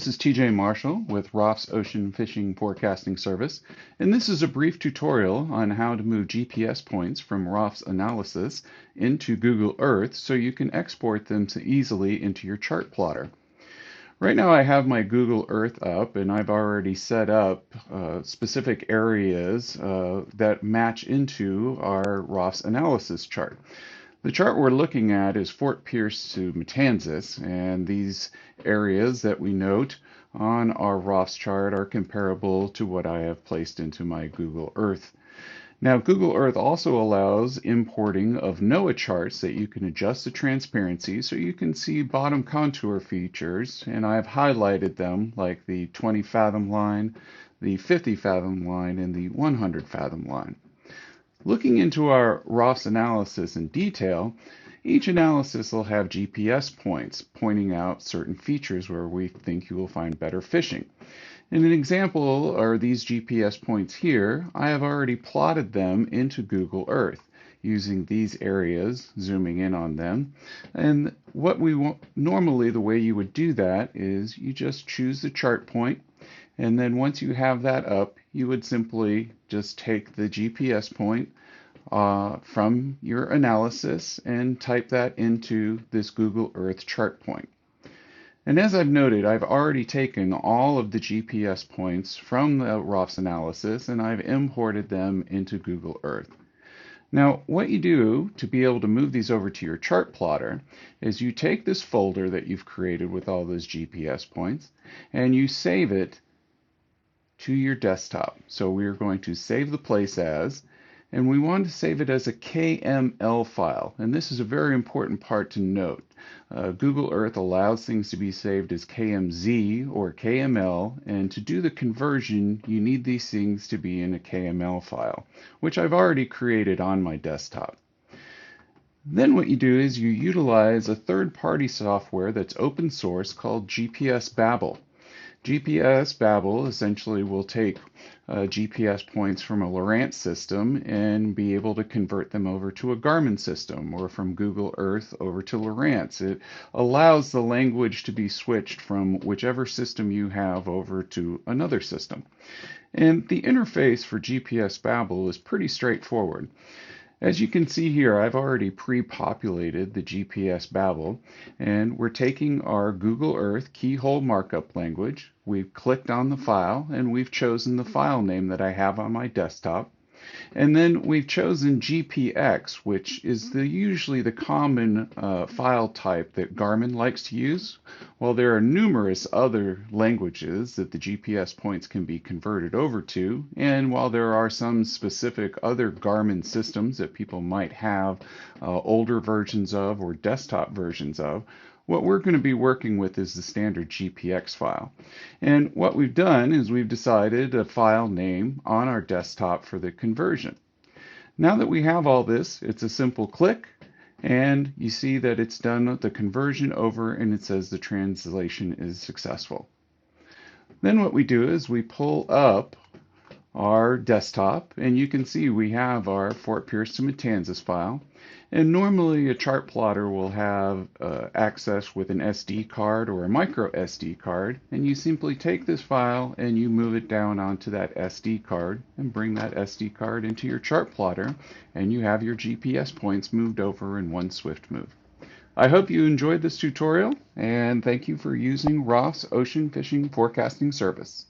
This is TJ Marshall with ROFFS Ocean Fishing Forecasting Service, and this is a brief tutorial on how to move GPS points from ROFFS Analysis into Google Earth so you can export them easily into your chart plotter. Right now I have my Google Earth up, and I've already set up specific areas that match into our ROFFS Analysis chart. The chart we're looking at is Fort Pierce to Matanzas, and these areas that we note on our ROFFS chart are comparable to what I have placed into my Google Earth. Now, Google Earth also allows importing of NOAA charts that you can adjust the transparency so you can see bottom contour features, and I've highlighted them like the 20 fathom line, the 50 fathom line, and the 100 fathom line. Looking into our ROFFS analysis in detail, each analysis will have GPS points pointing out certain features where we think you will find better fishing. In an example are these GPS points here. I have already plotted them into Google Earth using these areas, zooming in on them. And what we want, normally the way you would do that is you just choose the chart point, and then once you have that up, you would simply just take the GPS point from your analysis and type that into this Google Earth chart point. And as I've noted, I've already taken all of the GPS points from the ROFFS analysis and I've imported them into Google Earth. Now, what you do to be able to move these over to your chart plotter is you take this folder that you've created with all those GPS points and you save it to your desktop. So we're going to save the place as, and we want to save it as a KML file. And this is a very important part to note. Google Earth allows things to be saved as KMZ or KML, and to do the conversion, you need these things to be in a KML file, which I've already created on my desktop. Then what you do is you utilize a third-party software that's open source called GPSBabel. GPSBabel essentially will take GPS points from a Lowrance system and be able to convert them over to a Garmin system, or from Google Earth over to Lowrance. It allows the language to be switched from whichever system you have over to another system. And the interface for GPSBabel is pretty straightforward. As you can see here, I've already pre-populated the GPSBabel, and we're taking our Google Earth keyhole markup language. We've clicked on the file, and we've chosen the file name that I have on my desktop. And then we've chosen GPX, which is usually the common file type that Garmin likes to use. While there are numerous other languages that the GPS points can be converted over to, and while there are some specific other Garmin systems that people might have older versions of or desktop versions of, what we're going to be working with is the standard GPX file. And what we've done is we've decided a file name on our desktop for the conversion. Now that we have all this, it's a simple click, and you see that it's done the conversion over, and it says the translation is successful. Then what we do is we pull up our desktop, and you can see we have our Fort Pierce to Matanzas file. And normally a chart plotter will have access with an SD card or a micro SD card, and you simply take this file and you move it down onto that SD card and bring that SD card into your chart plotter, and you have your GPS points moved over in one swift move. I hope you enjoyed this tutorial, and thank you for using ROFFS Ocean Fishing Forecasting Service.